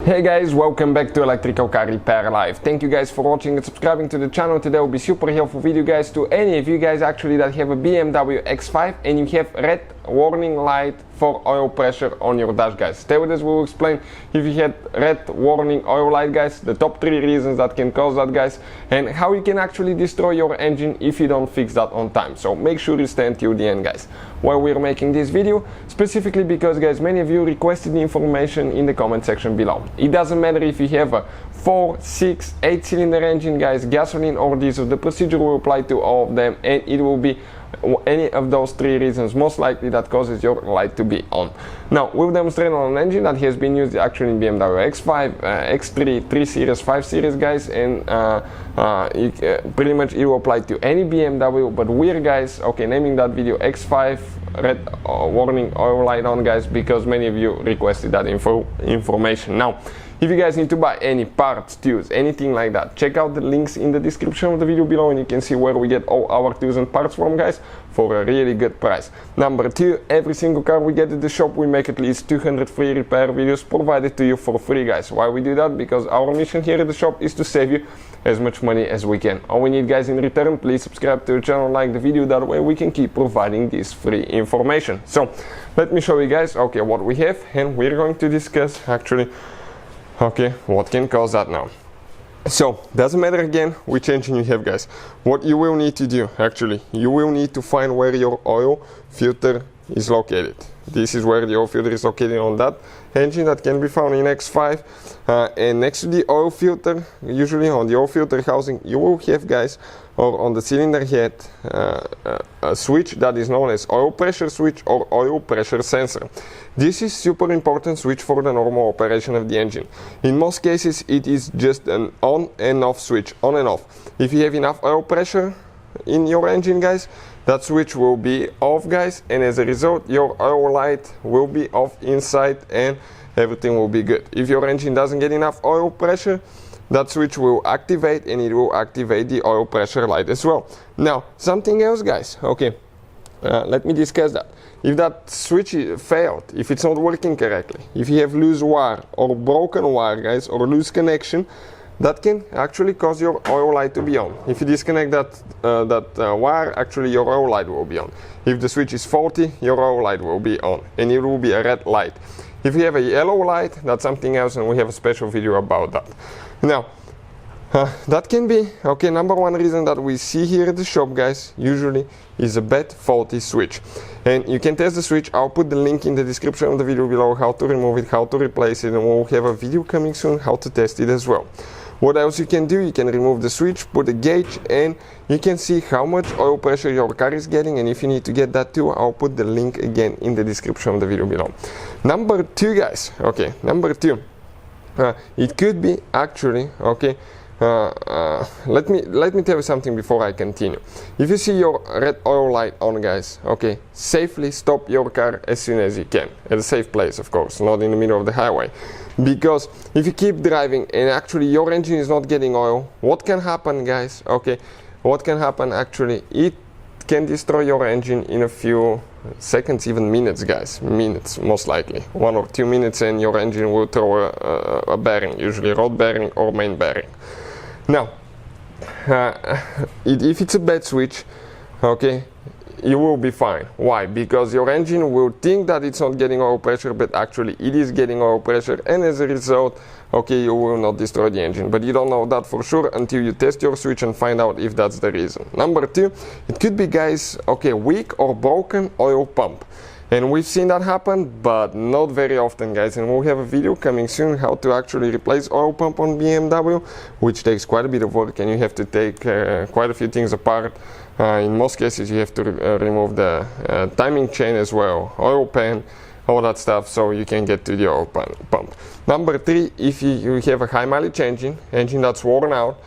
Hey guys, welcome back to Electrical Car Repair Live. Thank you guys for watching and subscribing to the channel. Today will be super helpful video guys to any of you guys actually that have a BMW X5 and you have red warning light for oil pressure on your dash guys. Stay with us, we will explain if you had red warning oil light guys, the top 3 reasons that can cause that guys, and how you can actually destroy your engine if you don't fix that on time. So make sure you stay until the end guys while we're making this video, specifically because guys many of you requested the information in the comment section below. It doesn't matter if you have a 4, 6, 8 cylinder engine guys, gasoline or diesel, the procedure will apply to all of them and it will be any of those 3 reasons most likely that causes your light to be on. Now we'll demonstrate on an engine that has been used actually in BMW X5, X3, 3 Series, 5 Series guys, and pretty much it will apply to any BMW, but we're guys naming that video X5 red warning oil light on guys because many of you requested that information. Now if you guys need to buy any parts, tools, anything like that, check out the links in the description of the video below and you can see where we get all our tools and parts from guys for a really good price. Number 2, every single car we get at the shop we make at least 200 free repair videos provided to you for free guys. Why we do that? Because our mission here at the shop is to save you as much money as we can. All we need guys in return, please subscribe to the channel, like the video, that way we can keep providing this free information. So let me show you guys what we have, and we're going to discuss actually what can cause that now. So doesn't matter again which engine you have guys, what you will need to do actually, you will need to find where your oil filter is located. This is where the oil filter is located on that engine that can be found in X5, and next to the oil filter, usually on the oil filter housing, you will have guys, or on the cylinder head, a switch that is known as oil pressure switch or oil pressure sensor. This is super important switch for the normal operation of the engine. In most cases it is just an on and off switch, on and off. If you have enough oil pressure in your engine guys, that switch will be off guys, and as a result your oil light will be off inside and everything will be good. If your engine doesn't get enough oil pressure, that switch will activate and it will activate the oil pressure light as well. Now something else guys, let me discuss that. If that switch failed, if it's not working correctly, if you have loose wire or broken wire guys, or loose connection, that can actually cause your oil light to be on. If you disconnect that wire, actually your oil light will be on. If the switch is faulty, your oil light will be on and it will be a red light. If you have a yellow light, that's something else and we have a special video about that. Now that can be number 1 reason that we see here at the shop guys usually is a bad faulty switch, and you can test the switch. I'll put the link in the description of the video below how to remove it, how to replace it, and we'll have a video coming soon how to test it as well. What else you can do? You can remove the switch, put a gauge, and you can see how much oil pressure your car is getting, and if you need to get that too, I'll put the link again in the description of the video below. Number 2 guys, number 2, it could be actually let me tell you something before I continue. If you see your red oil light on guys, safely stop your car as soon as you can, at a safe place of course, not in the middle of the highway, because if you keep driving and actually your engine is not getting oil, what can happen guys, what can happen actually, it can destroy your engine in a few seconds, even minutes guys, minutes most likely, 1 or 2 minutes, and your engine will throw a bearing, usually rod bearing or main bearing. Now if it's a bad switch, you will be fine. Why? Because your engine will think that it's not getting oil pressure, but actually it is getting oil pressure, and as a result you will not destroy the engine, but you don't know that for sure until you test your switch and find out if that's the reason. Number 2, it could be guys weak or broken oil pump, and we've seen that happen but not very often guys, and we'll have a video coming soon how to actually replace oil pump on BMW, which takes quite a bit of work and you have to take quite a few things apart. In most cases you have to remove the timing chain as well, oil pan, all that stuff, so you can get to the oil pump. Number 3, if you have a high mileage engine that's worn out,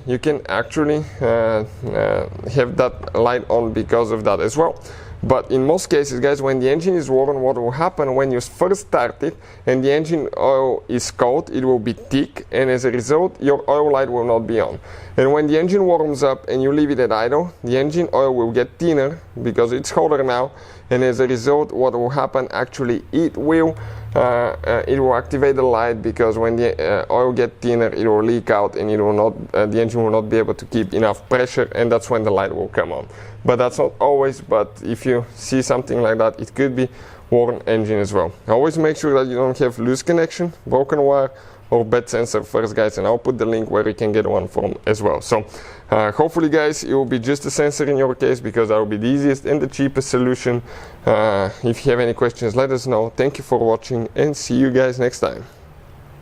you can actually have that light on because of that as well. But in most cases guys, when the engine is worn, what will happen when you first start it and the engine oil is cold, it will be thick, and as a result your oil light will not be on. And when the engine warms up and you leave it at idle, the engine oil will get thinner because it's colder now, and as a result what will happen actually, it will it will activate the light, because when the oil gets thinner it will leak out and it will not, the engine will not be able to keep enough pressure, and that's when the light will come on. But that's not always, but if you see something like that, it could be worn engine as well. Always make sure that you don't have loose connection, broken wire, or bad sensor first, guys, and I'll put the link where you can get one from as well. So hopefully, guys, it will be just a sensor in your case, because that will be the easiest and the cheapest solution. If you have any questions, let us know. Thank you for watching, and see you guys next time.